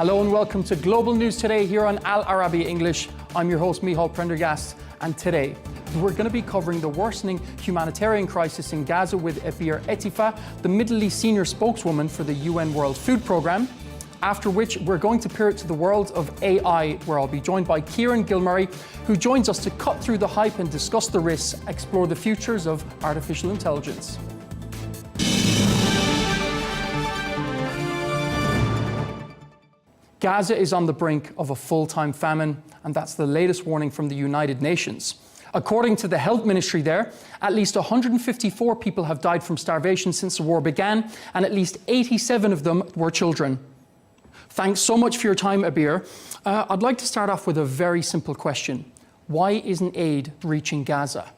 Hello and welcome to Global News Today here on Al Arabiya English. I'm your host, Prendergast, and today we're going to be covering the worsening humanitarian crisis in Gaza with Abeer Etefa, the Middle East Senior Spokeswoman for the UN World Food Programme. After which, we're going to peer into the world of AI, where I'll be joined by Kieran Gilmurray, who joins us to cut through the hype and discuss the risks, explore the futures of artificial intelligence. Gaza is on the brink of a full-time famine, and that's the latest warning from the United Nations. According to the health ministry there, at least 154 people have died from starvation since the war began, and at least 87 of them were children. Thanks so much for your time, Abeer. I'd like to start off with a very simple question. Why isn't aid reaching Gaza?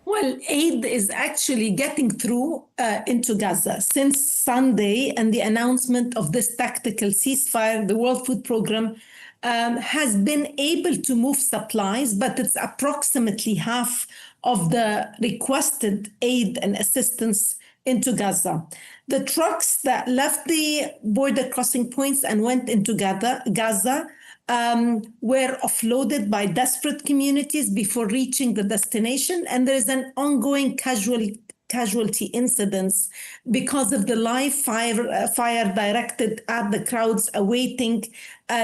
Well, aid is actually getting through into Gaza. Since Sunday and the announcement of this tactical ceasefire, the World Food Programme has been able to move supplies, but it's approximately half of the requested aid and assistance into Gaza. The trucks that left the border crossing points and went into Gaza were offloaded by desperate communities before reaching the destination, and there is an ongoing casualty incidents because of the live fire directed at the crowds awaiting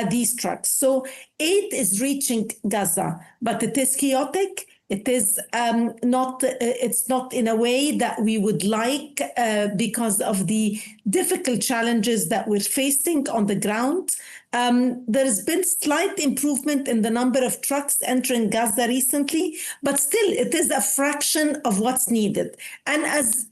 these trucks. So aid is reaching Gaza, but it is chaotic. It is it's not in a way that we would like because of the difficult challenges that we're facing on the ground. There has been slight improvement in the number of trucks entering Gaza recently, but still it is a fraction of what's needed. And as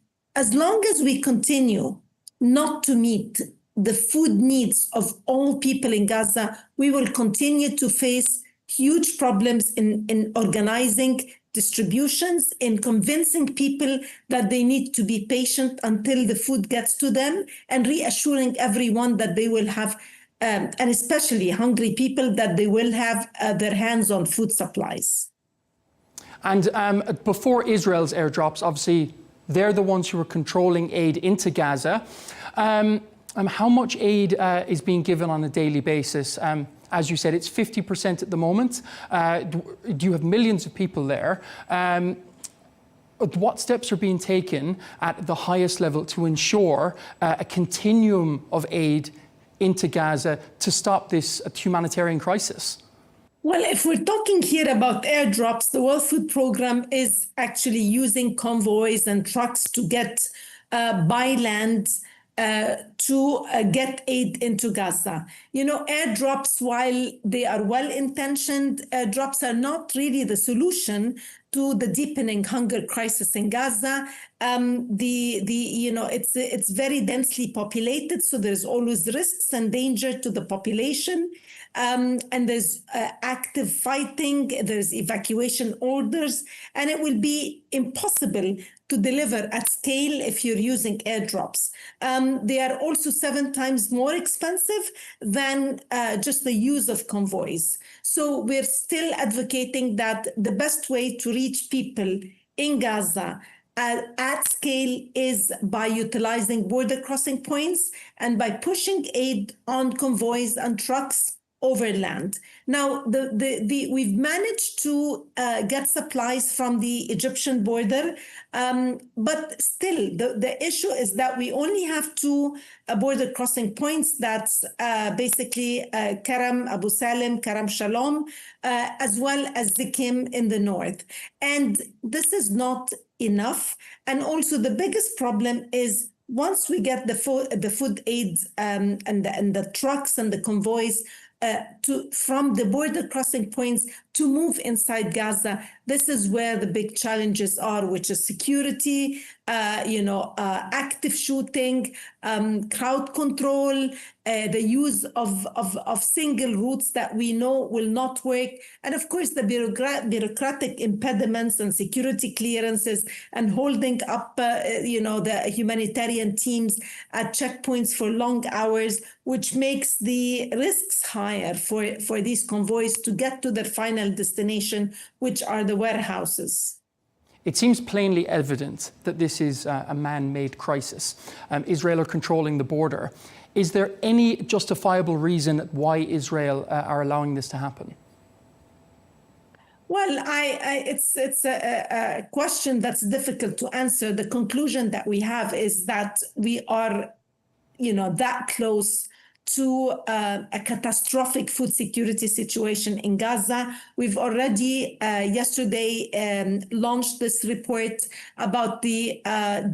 long as we continue not to meet the food needs of all people in Gaza, we will continue to face huge problems in organizing distributions, in convincing people that they need to be patient until the food gets to them, and reassuring everyone that they will have, and especially hungry people, that they will have their hands on food supplies. And before Israel's airdrops, obviously, they're the ones who are controlling aid into Gaza. How much aid is being given on a daily basis? As you said, it's 50% at the moment. You have millions of people there. What steps are being taken at the highest level to ensure a continuum of aid into Gaza to stop this humanitarian crisis? Well, if we're talking here about airdrops, the World Food Programme is actually using convoys and trucks to get by land to get aid into Gaza. You know, airdrops, while they are well-intentioned, airdrops are not really the solution to the deepening hunger crisis in Gaza. It's very densely populated, so there's always risks and danger to the population. And there's active fighting, there's evacuation orders, and it will be impossible to deliver at scale if you're using airdrops. They are also 7 times more expensive than just the use of convoys. So we're still advocating that the best way to reach people in Gaza at scale is by utilizing border crossing points and by pushing aid on convoys and trucks overland. Now, we've managed to get supplies from the Egyptian border, but still the issue is that we only have 2 border crossing points. That's basically Karam, Abu Salim, Karam Shalom, as well as Zikim in the north. And this is not enough. And also the biggest problem is once we get the food aids and the trucks and the convoys from the border crossing points to move inside Gaza, this is where the big challenges are, which is security, active shooting, crowd control, the use of single routes that we know will not work, and of course the bureaucratic impediments and security clearances and holding up, the humanitarian teams at checkpoints for long hours, which makes the risks higher for these convoys to get to their final destination, which are the warehouses. It seems plainly evident that this is a man-made crisis. Israel are controlling the border. Is there any justifiable reason why Israel are allowing this to happen? Well, it's a question that's difficult to answer. The conclusion that we have is that we are, that close to a catastrophic food security situation in Gaza. We've already yesterday launched this report about the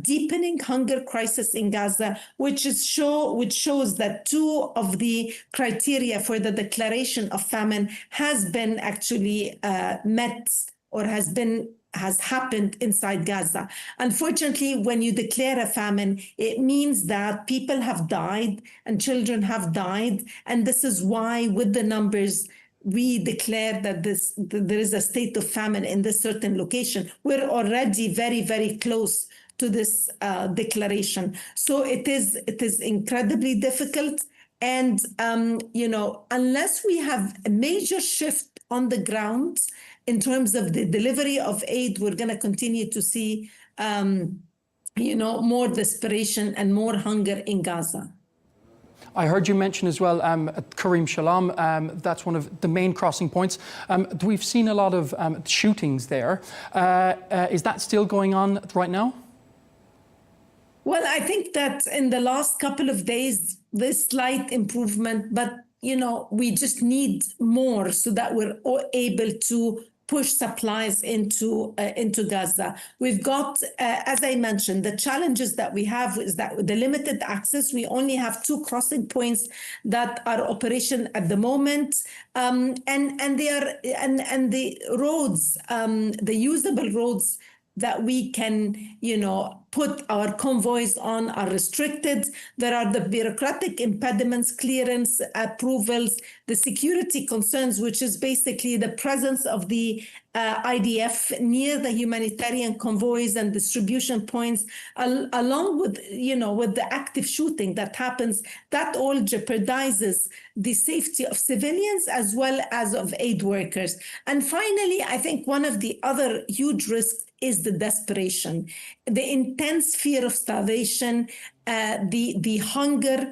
deepening hunger crisis in Gaza, which shows that two of the criteria for the declaration of famine has been actually met or has happened inside Gaza. Unfortunately, when you declare a famine, it means that people have died and children have died. And this is why, with the numbers, we declare that there is a state of famine in this certain location. We're already very, very close to this declaration. So it is incredibly difficult. And, unless we have a major shift on the ground in terms of the delivery of aid, we're going to continue to see, more desperation and more hunger in Gaza. I heard you mention as well Karim Shalom. That's one of the main crossing points. We've seen a lot of shootings there. Is that still going on right now? Well, I think that in the last couple of days, there's slight improvement, but we just need more so that we're able to push supplies into Gaza. We've got, as I mentioned, the challenges that we have is that with the limited access, we only have 2 crossing points that are operation at the moment, and the roads, the usable roads that we can, put our convoys on are restricted. There are the bureaucratic impediments, clearance, approvals, the security concerns, which is basically the presence of the IDF near the humanitarian convoys and distribution points, along with, with the active shooting that happens. That all jeopardizes the safety of civilians as well as of aid workers. And finally, I think one of the other huge risks is the desperation, the intense fear of starvation, the hunger.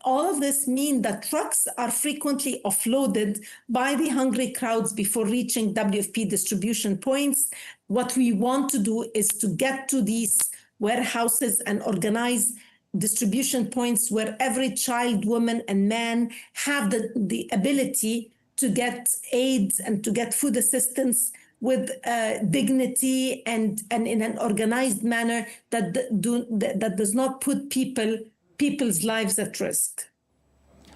All of this mean that trucks are frequently offloaded by the hungry crowds before reaching WFP distribution points. What we want to do is to get to these warehouses and organize distribution points where every child, woman, and man have the ability to get aid and to get food assistance with dignity and in an organized manner that does not put people's lives at risk.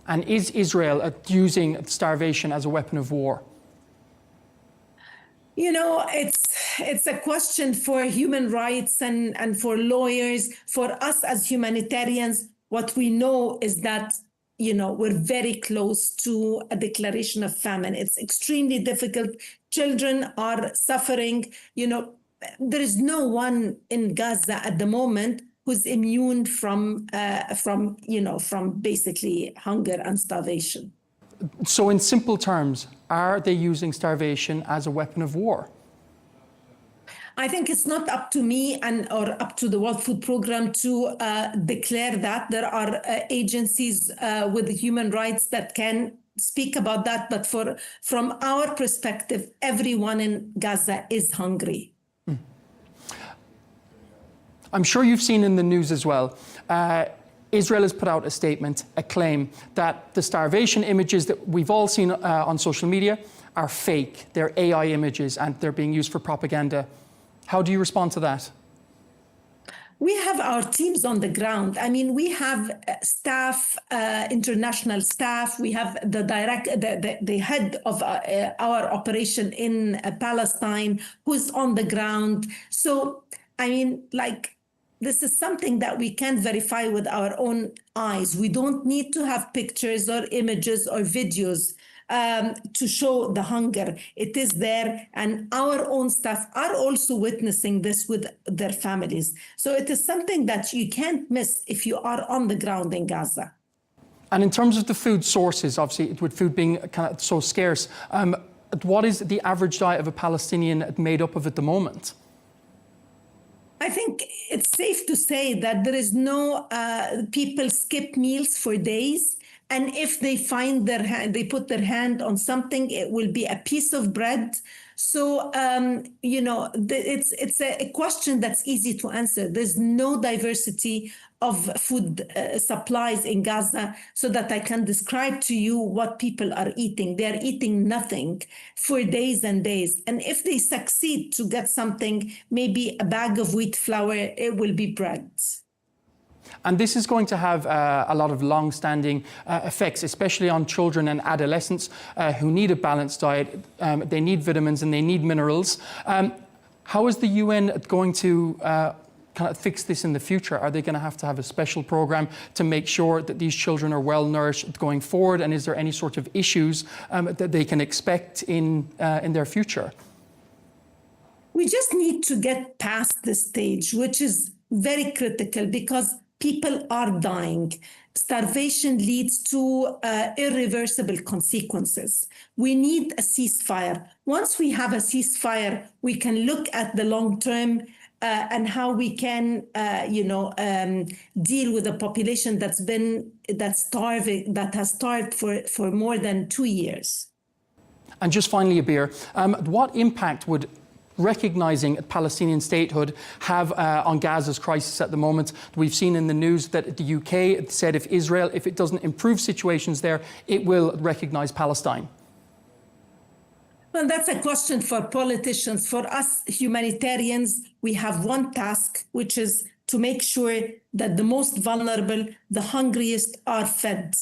And is Israel using starvation as a weapon of war? It's a question for human rights and for lawyers. For us as humanitarians, what we know is that we're very close to a declaration of famine. It's extremely difficult. Children are suffering. There is no one in Gaza at the moment who's immune from basically hunger and starvation. So in simple terms, are they using starvation as a weapon of war? I think it's not up to me or up to the World Food Programme to declare that. There are agencies with human rights that can speak about that. But from our perspective, everyone in Gaza is hungry. I'm sure you've seen in the news as well, Israel has put out a statement, a claim that the starvation images that we've all seen on social media are fake. They're AI images and they're being used for propaganda. How do you respond to that? We have our teams on the ground. I mean, we have staff, international staff. We have the head of our operation in Palestine who's on the ground. So, I mean, this is something that we can verify with our own eyes. We don't need to have pictures or images or videos to show the hunger. It is there, and our own staff are also witnessing this with their families. So it is something that you can't miss if you are on the ground in Gaza. And in terms of the food sources, obviously, with food being kind of so scarce, what is the average diet of a Palestinian made up of at the moment? I think it's safe to say that there is no people skip meals for days. And if they find their hand, they put their hand on something, it will be a piece of bread. So, it's a question that's easy to answer. There's no diversity of food supplies in Gaza so that I can describe to you what people are eating. They're eating nothing for days and days. And if they succeed to get something, maybe a bag of wheat flour, it will be bread. And this is going to have a lot of long-standing effects, especially on children and adolescents who need a balanced diet. They need vitamins and they need minerals. How is the UN going to kind of fix this in the future? Are they going to have a special program to make sure that these children are well nourished going forward? And is there any sort of issues that they can expect in their future? We just need to get past this stage, which is very critical because people are dying. Starvation leads to irreversible consequences. We need a ceasefire. Once we have a ceasefire, we can look at the long term and how we can, deal with a population that has starved for more than 2 years. And just finally, Abeer, what impact would recognizing Palestinian statehood have on Gaza's crisis at the moment? We've seen in the news that the UK said if it doesn't improve situations there, it will recognize Palestine. Well, that's a question for politicians. For us humanitarians, we have one task, which is to make sure that the most vulnerable, the hungriest, are fed.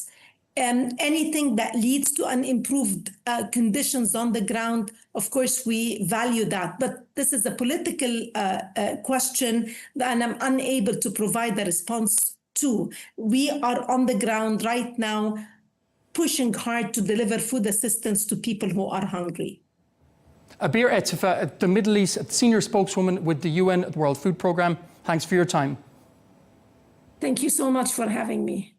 Anything that leads to unimproved conditions on the ground, of course, we value that. But this is a political question that I'm unable to provide a response to. We are on the ground right now, pushing hard to deliver food assistance to people who are hungry. Abeer Etefa, the Middle East Senior Spokeswoman with the UN World Food Programme, thanks for your time. Thank you so much for having me.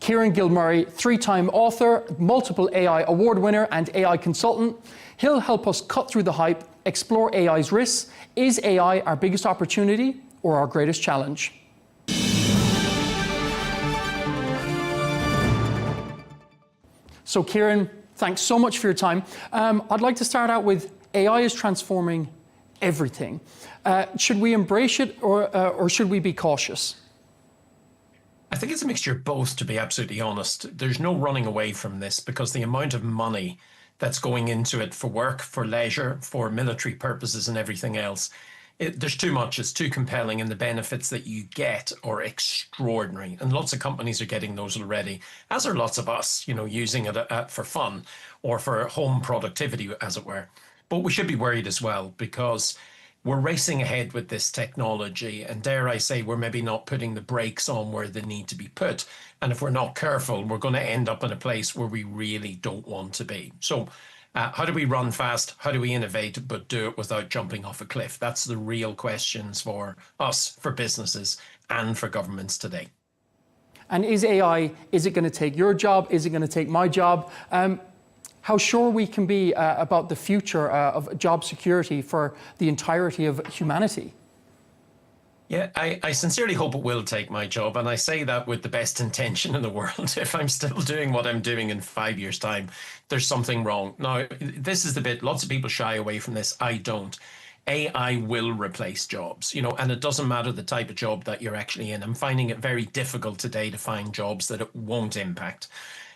Kieran Gilmurray, three-time author, multiple AI award winner and AI consultant. He'll help us cut through the hype, explore AI's risks. Is AI our biggest opportunity or our greatest challenge? So Kieran, thanks so much for your time. I'd like to start out with AI is transforming everything. Should we embrace it or should we be cautious? I think it's a mixture of both, to be absolutely honest. There's no running away from this because the amount of money that's going into it for work, for leisure, for military purposes and everything else, there's too much. It's too compelling, and the benefits that you get are extraordinary. And lots of companies are getting those already, as are lots of us, using it for fun or for home productivity, as it were. But we should be worried as well because we're racing ahead with this technology, and dare I say, we're maybe not putting the brakes on where they need to be put. And if we're not careful, we're going to end up in a place where we really don't want to be. So how do we run fast? How do we innovate, but do it without jumping off a cliff? That's the real questions for us, for businesses, and for governments today. And is it going to take your job? Is it going to take my job? How sure we can be about the future of job security for the entirety of humanity? Yeah, I sincerely hope it will take my job. And I say that with the best intention in the world. If I'm still doing what I'm doing in 5 years' time, there's something wrong. Now, this is the bit, lots of people shy away from this. I don't. AI will replace jobs, and it doesn't matter the type of job that you're actually in. I'm finding it very difficult today to find jobs that it won't impact.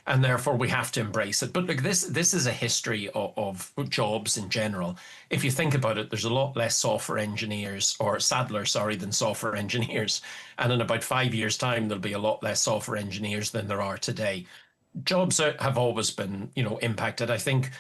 And therefore, we have to embrace it. But look, this is a history of jobs in general. If you think about it, there's a lot less software engineers, or Sadler, than software engineers. And in about 5 years' time, there'll be a lot less software engineers than there are today. Jobs have always been, impacted. I think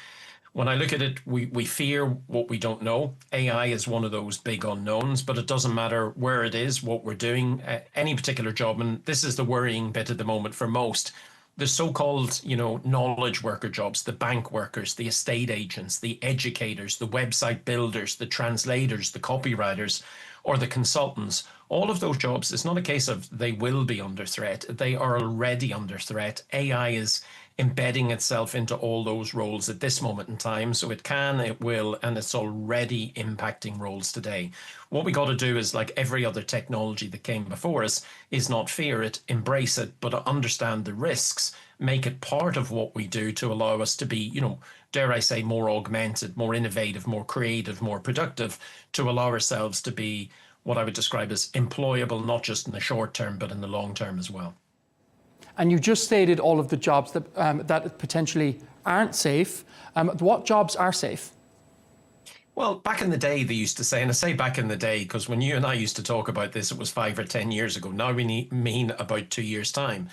when I look at it, we fear what we don't know. AI is one of those big unknowns, but it doesn't matter where it is, what we're doing, any particular job. And this is the worrying bit at the moment for most. The so-called, knowledge worker jobs, the bank workers, the estate agents, the educators, the website builders, the translators, the copywriters, or the consultants, All of those jobs, it's not a case of they will be under threat. They are already under threat. AI is embedding itself into all those roles at this moment in time. So it can, it will, and it's already impacting roles today. What we got to do is, like every other technology that came before us, is not fear it, embrace it, but understand the risks, make it part of what we do to allow us to be, dare I say, more augmented, more innovative, more creative, more productive, to allow ourselves to be what I would describe as employable, not just in the short term, but in the long term as well. And you just stated all of the jobs that, that potentially aren't safe. What jobs are safe? Well, back in the day, they used to say, and I say back in the day because when you and I used to talk about this, it was 5 or 10 years ago. Now we mean about 2 years' time.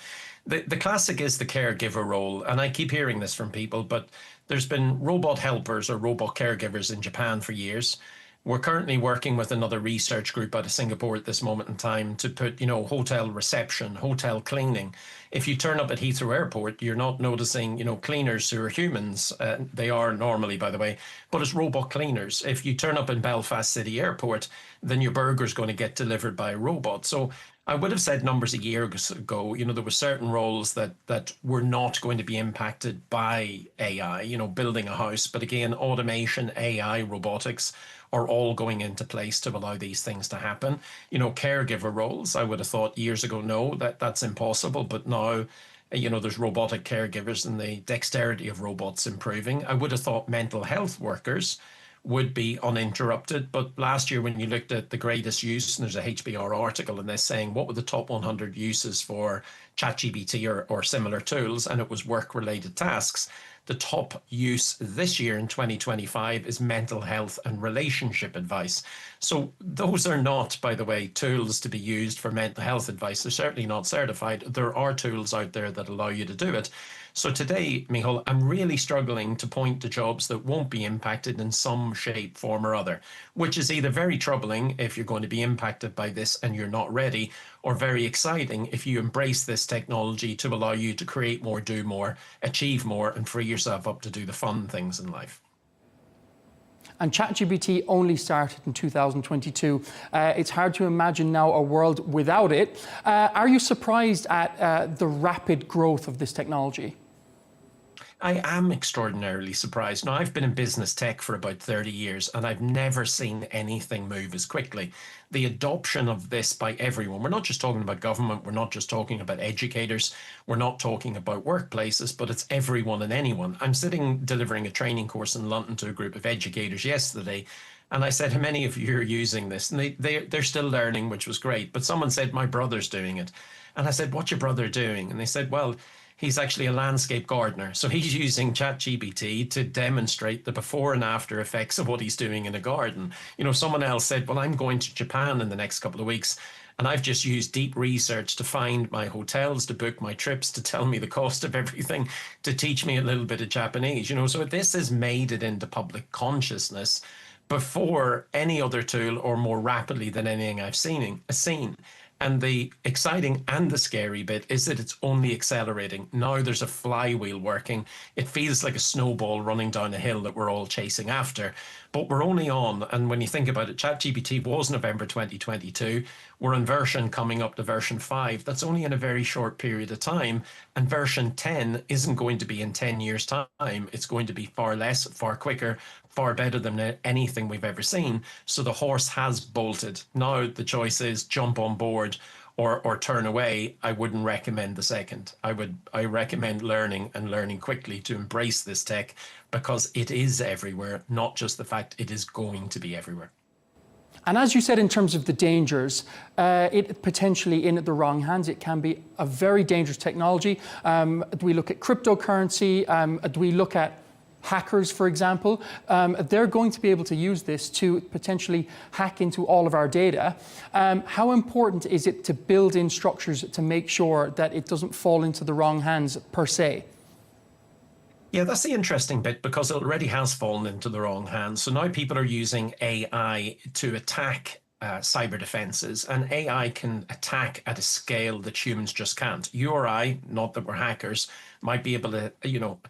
The classic is the caregiver role. And I keep hearing this from people, but there's been robot helpers or robot caregivers in Japan for years. We're currently working with another research group out of Singapore at this moment in time to put, hotel reception, hotel cleaning. If you turn up at Heathrow Airport, you're not noticing, cleaners who are humans. They are normally, by the way, but it's robot cleaners. If you turn up in Belfast City Airport, then your burger's going to get delivered by a robot. So I would have said numbers a year ago, there were certain roles that were not going to be impacted by AI, building a house. But again, automation, AI, robotics are all going into place to allow these things to happen. Caregiver roles, I would have thought years ago, no, that's impossible. But now, there's robotic caregivers and the dexterity of robots improving. I would have thought mental health workers would be uninterrupted. But last year, when you looked at the greatest use, and there's a HBR article in this saying, what were the top 100 uses for ChatGPT or similar tools? And it was work-related tasks. The top use this year in 2025 is mental health and relationship advice. So those are not, by the way, tools to be used for mental health advice. They're certainly not certified. There are tools out there that allow you to do it. So today, Micheál, I'm really struggling to point to jobs that won't be impacted in some shape, form or other, which is either very troubling if you're going to be impacted by this and you're not ready, or very exciting if you embrace this technology to allow you to create more, do more, achieve more, and free yourself up to do the fun things in life. And ChatGPT only started in 2022. It's hard to imagine now a world without it. Are you surprised at the rapid growth of this technology? I am extraordinarily surprised. Now, I've been in business tech for about 30 years, and I've never seen anything move as quickly. The adoption of this by everyone, we're not just talking about government, we're not just talking about educators, we're not talking about workplaces, but it's everyone and anyone. I'm sitting delivering a training course in London to a group of educators yesterday, and I said, how many of you are using this? And they're still learning, which was great. But someone said, my brother's doing it. And I said, what's your brother doing? And they said, well, he's actually a landscape gardener. So he's using ChatGPT to demonstrate the before and after effects of what he's doing in a garden. Someone else said, well, I'm going to Japan in the next couple of weeks, and I've just used deep research to find my hotels, to book my trips, to tell me the cost of everything, to teach me a little bit of Japanese. So this has made it into public consciousness before any other tool, or more rapidly than anything I've seen. And the exciting and the scary bit is that it's only accelerating. Now there's a flywheel working. It feels like a snowball running down a hill that we're all chasing after. But we're only on, and when you think about it, ChatGPT was November 2022. We're on version coming up to version 5. That's only in a very short period of time. And version 10 isn't going to be in 10 years' time. It's going to be far less, far quicker, far better than anything we've ever seen. So the horse has bolted. Now the choice is jump on board or turn away. I wouldn't recommend the second. I recommend learning, and learning quickly, to embrace this tech, because it is everywhere, not just the fact it is going to be everywhere. And as you said, in terms of the dangers, it potentially in the wrong hands, it can be a very dangerous technology. We look at cryptocurrency, we look at hackers, for example. They're going to be able to use this to potentially hack into all of our data. How important is it to build in structures to make sure that it doesn't fall into the wrong hands per se? Yeah, that's the interesting bit, because it already has fallen into the wrong hands. So now people are using AI to attack cyber defenses, and AI can attack at a scale that humans just can't. You or I, not that we're hackers, might be able to,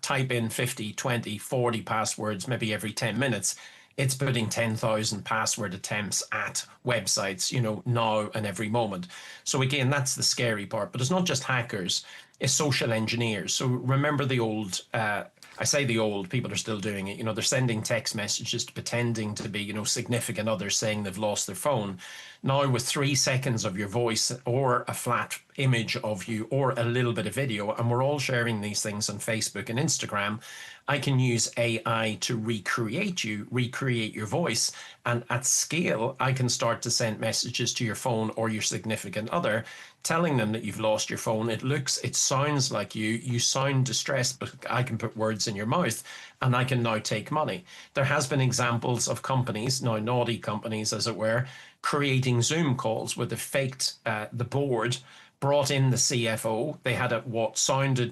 type in 50, 20, 40 passwords maybe every 10 minutes. It's putting 10,000 password attempts at websites, now and every moment. So again, that's the scary part. But it's not just hackers, it's social engineers. So remember the old, I say the old, people are still doing it. They're sending text messages pretending to be, significant others saying they've lost their phone. Now with 3 seconds of your voice or a flat image of you or a little bit of video, and we're all sharing these things on Facebook and Instagram, I can use AI to recreate your voice. And at scale, I can start to send messages to your phone or your significant other, telling them that you've lost your phone. It sounds like you sound distressed, but I can put words in your mouth and I can now take money. There has been examples of companies, now naughty companies as it were, creating Zoom calls where they faked the board, brought in the CFO. They had what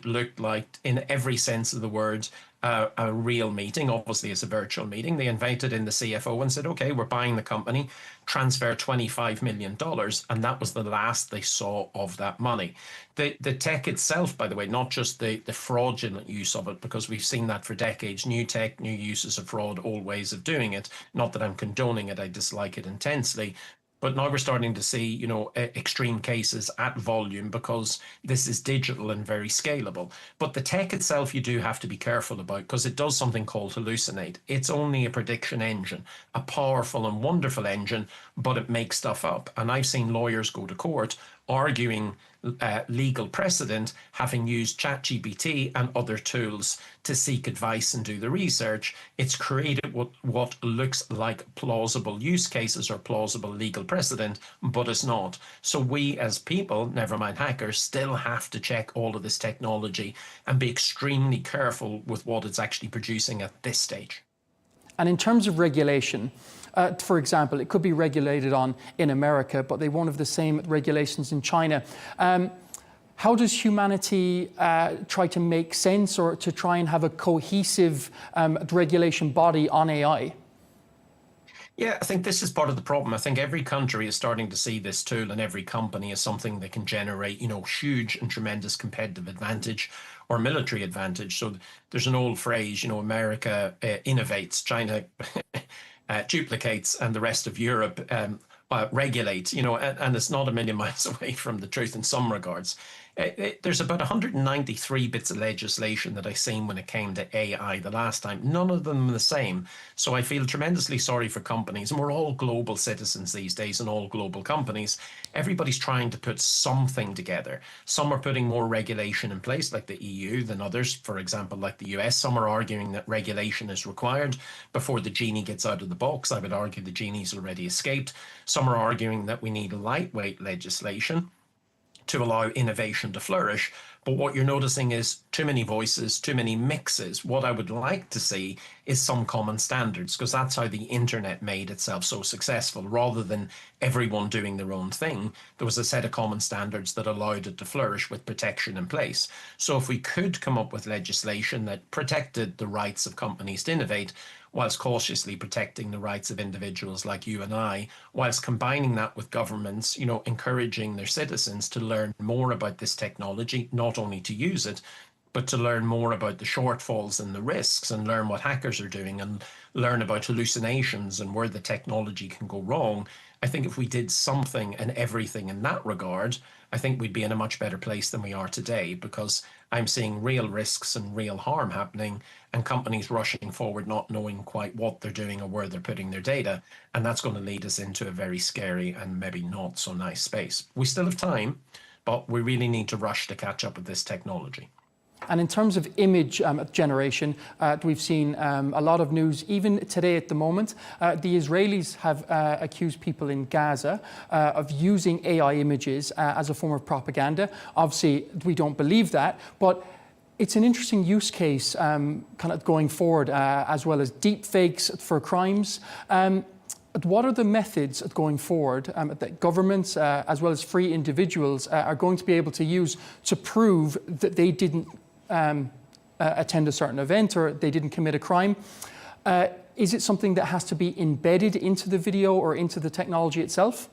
looked like, in every sense of the word, a real meeting. Obviously, it's a virtual meeting. They invited in the CFO and said, okay, we're buying the company, transfer $25 million. And that was the last they saw of that money. The tech itself, by the way, not just the fraudulent use of it, because we've seen that for decades. New tech, new uses of fraud, old ways of doing it. Not that I'm condoning it, I dislike it intensely. But now we're starting to see, extreme cases at volume because this is digital and very scalable. But the tech itself, you do have to be careful about because it does something called hallucinate. It's only a prediction engine, a powerful and wonderful engine, but it makes stuff up. And I've seen lawyers go to court arguing legal precedent, having used ChatGPT and other tools to seek advice and do the research. It's created what looks like plausible use cases or plausible legal precedent, but it's not. So we as people, never mind hackers, still have to check all of this technology and be extremely careful with what it's actually producing at this stage. And in terms of regulation, for example, it could be regulated in America, but they won't have the same regulations in China. How does humanity try to make sense or to try and have a cohesive regulation body on AI? Yeah, I think this is part of the problem. I think every country is starting to see this tool and every company as something that can generate, huge and tremendous competitive advantage or military advantage. So there's an old phrase, America innovates, China duplicates, and the rest of Europe regulates, and it's not a million miles away from the truth in some regards. There's about 193 bits of legislation that I seen when it came to AI the last time. None of them the same. So I feel tremendously sorry for companies, and we're all global citizens these days and all global companies. Everybody's trying to put something together. Some are putting more regulation in place, like the EU, than others. For example, like the US, some are arguing that regulation is required before the genie gets out of the box. I would argue the genie's already escaped. Some are arguing that we need lightweight legislation to allow innovation to flourish. But what you're noticing is too many voices, too many mixes. What I would like to see is some common standards, because that's how the internet made itself so successful. Rather than everyone doing their own thing, there was a set of common standards that allowed it to flourish with protection in place. So if we could come up with legislation that protected the rights of companies to innovate, whilst cautiously protecting the rights of individuals like you and I, whilst combining that with governments, encouraging their citizens to learn more about this technology, not only to use it, but to learn more about the shortfalls and the risks and learn what hackers are doing and learn about hallucinations and where the technology can go wrong. I think if we did something and everything in that regard, I think we'd be in a much better place than we are today, because I'm seeing real risks and real harm happening and companies rushing forward, not knowing quite what they're doing or where they're putting their data. And that's going to lead us into a very scary and maybe not so nice space. We still have time, but we really need to rush to catch up with this technology. And in terms of image generation, we've seen a lot of news, even today at the moment. The Israelis have accused people in Gaza of using AI images as a form of propaganda. Obviously, we don't believe that, but it's an interesting use case kind of going forward, as well as deep fakes for crimes. What are the methods going forward that governments, as well as free individuals, are going to be able to use to prove that they didn't attend a certain event or they didn't commit a crime? Is it something that has to be embedded into the video or into the technology itself?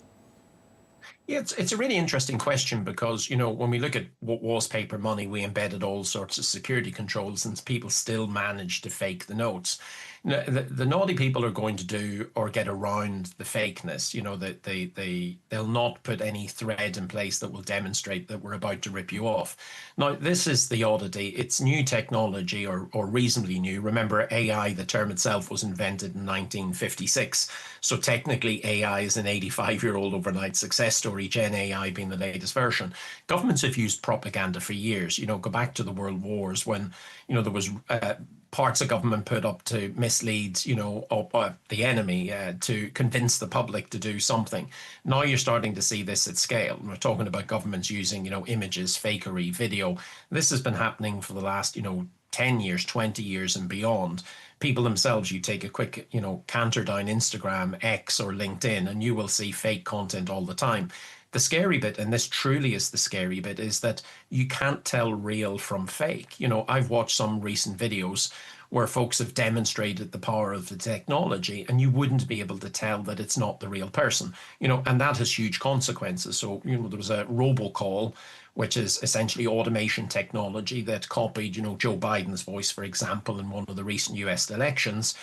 Yeah, it's a really interesting question because, when we look at what was paper money, we embedded all sorts of security controls and people still managed to fake the notes. The naughty people are going to do or get around the fakeness, that they'll not put any thread in place that will demonstrate that we're about to rip you off. Now, this is the oddity. It's new technology or reasonably new. Remember, AI, the term itself, was invented in 1956. So technically, AI is an 85-year-old overnight success story, Gen AI being the latest version. Governments have used propaganda for years. Go back to the World Wars when, there was parts of government put up to mislead, the enemy to convince the public to do something. Now you're starting to see this at scale. We're talking about governments using, images, fakery, video. This has been happening for the last, 10 years, 20 years and beyond. People themselves, you take a quick, canter down Instagram, X or LinkedIn, and you will see fake content all the time. The scary bit, and this truly is the scary bit, is that you can't tell real from fake. I've watched some recent videos where folks have demonstrated the power of the technology, and you wouldn't be able to tell that it's not the real person, and that has huge consequences. So, there was a robocall, which is essentially automation technology that copied, Joe Biden's voice, for example, in one of the recent US elections.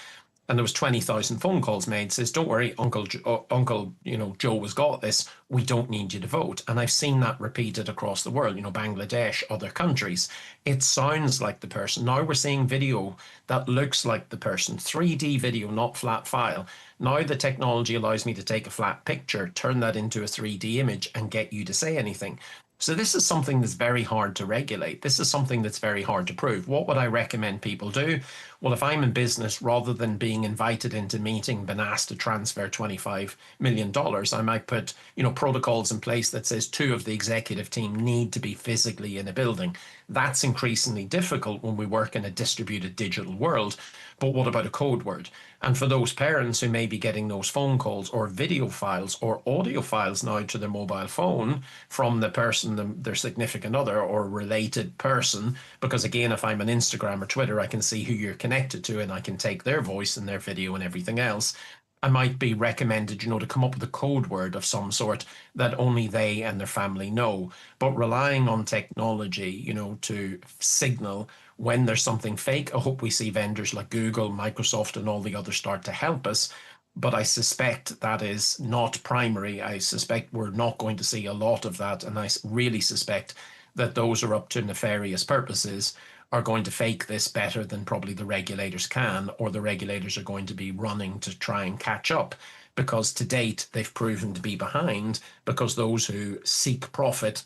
And there was 20,000 phone calls made. Says, don't worry, Uncle, Joe has got this. We don't need you to vote. And I've seen that repeated across the world, Bangladesh, other countries. It sounds like the person. Now we're seeing video that looks like the person. 3D video, not flat file. Now the technology allows me to take a flat picture, turn that into a 3D image and get you to say anything. So this is something that's very hard to regulate. This is something that's very hard to prove. What would I recommend people do? Well, if I'm in business, rather than being invited into a meeting, been asked to transfer $25 million, I might put, protocols in place that says 2 of the executive team need to be physically in a building. That's increasingly difficult when we work in a distributed digital world. But what about a code word? And for those parents who may be getting those phone calls or video files or audio files now to their mobile phone from the person, their significant other or related person, because again, if I'm on Instagram or Twitter, I can see who you're connected to and I can take their voice and their video and everything else. I might be recommended, to come up with a code word of some sort that only they and their family know. But relying on technology, to signal when there's something fake, I hope we see vendors like Google, Microsoft, and all the others start to help us. But I suspect that is not primary. I suspect we're not going to see a lot of that. And I really suspect that those who are up to nefarious purposes are going to fake this better than probably the regulators can, or the regulators are going to be running to try and catch up, because to date they've proven to be behind, because those who seek profit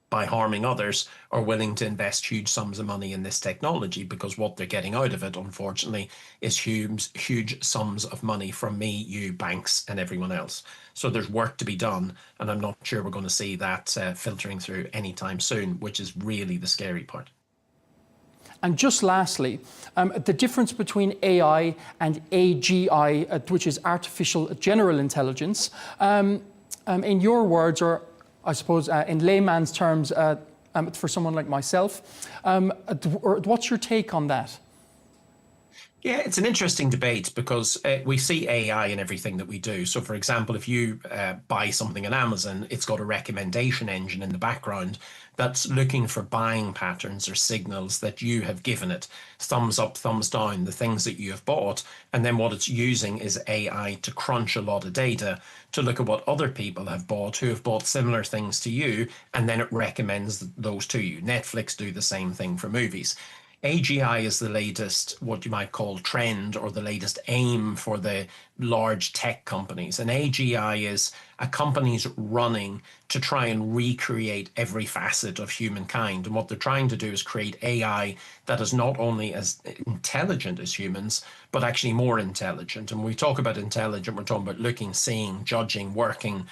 by harming others are willing to invest huge sums of money in this technology, because what they're getting out of it, unfortunately, is huge sums of money from me, you, banks, and everyone else. So there's work to be done, and I'm not sure we're going to see that filtering through anytime soon, which is really the scary part. And just lastly, the difference between AI and AGI, which is artificial general intelligence, in your words, or I suppose in layman's terms, for someone like myself, what's your take on that? Yeah, it's an interesting debate because we see AI in everything that we do. So, for example, if you buy something on Amazon, it's got a recommendation engine in the background that's looking for buying patterns or signals that you have given it. Thumbs up, thumbs down, the things that you have bought. And then what it's using is AI to crunch a lot of data to look at what other people have bought who have bought similar things to you. And then it recommends those to you. Netflix do the same thing for movies. AGI is the latest, what you might call trend, or the latest aim for the large tech companies. And AGI is a company's running to try and recreate every facet of humankind. And what they're trying to do is create AI that is not only as intelligent as humans, but actually more intelligent. And when we talk about intelligent, we're talking about looking, seeing, judging, working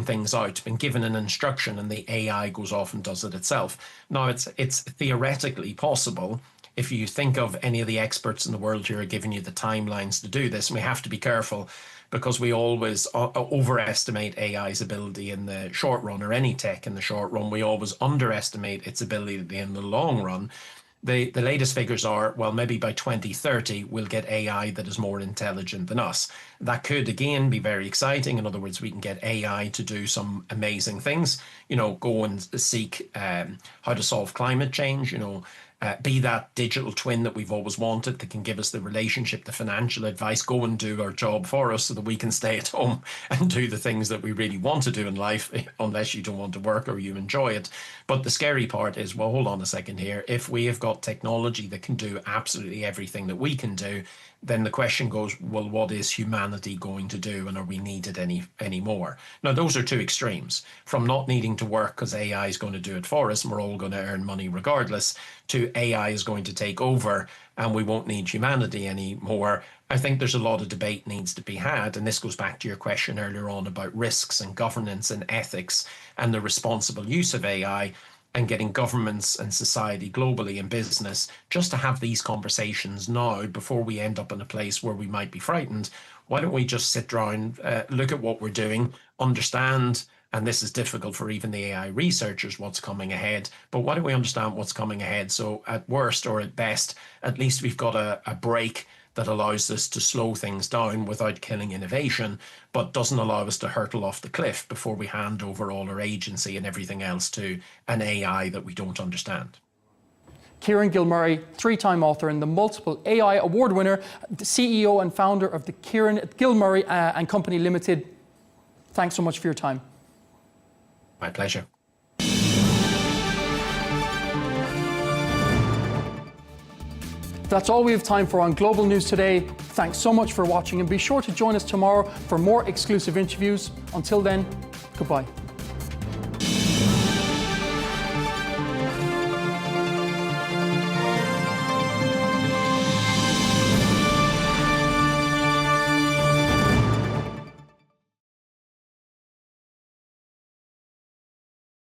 things out, been given an instruction, and the AI goes off and does it itself. Now, it's theoretically possible. If you think of any of the experts in the world who are giving you the timelines to do this, and we have to be careful because we always overestimate AI's ability in the short run, or any tech in the short run. We always underestimate its ability in the long run. The latest figures are, well, maybe by 2030, we'll get AI that is more intelligent than us. That could, again, be very exciting. In other words, we can get AI to do some amazing things, go and seek how to solve climate change, be that digital twin that we've always wanted that can give us the relationship, the financial advice, go and do our job for us so that we can stay at home and do the things that we really want to do in life, unless you don't want to work or you enjoy it. But the scary part is, well, hold on a second here. If we have got technology that can do absolutely everything that we can do, then the question goes, well, what is humanity going to do, and are we needed anymore? Now, those are two extremes, from not needing to work because AI is going to do it for us and we're all going to earn money regardless, to AI is going to take over and we won't need humanity anymore. I think there's a lot of debate needs to be had, and this goes back to your question earlier on about risks and governance and ethics and the responsible use of AI, and getting governments and society globally and business just to have these conversations now before we end up in a place where we might be frightened. Why don't we just sit down, look at what we're doing, understand, and this is difficult for even the AI researchers, what's coming ahead, but why don't we understand what's coming ahead? So at worst or at best, at least we've got a break that allows us to slow things down without killing innovation, but doesn't allow us to hurtle off the cliff before we hand over all our agency and everything else to an AI that we don't understand. Kieran Gilmurray, three-time author and the multiple AI award winner, the CEO and founder of the Kieran Gilmurray and Company Limited. Thanks so much for your time. My pleasure. That's all we have time for on Global News today. Thanks so much for watching, and be sure to join us tomorrow for more exclusive interviews. Until then, goodbye.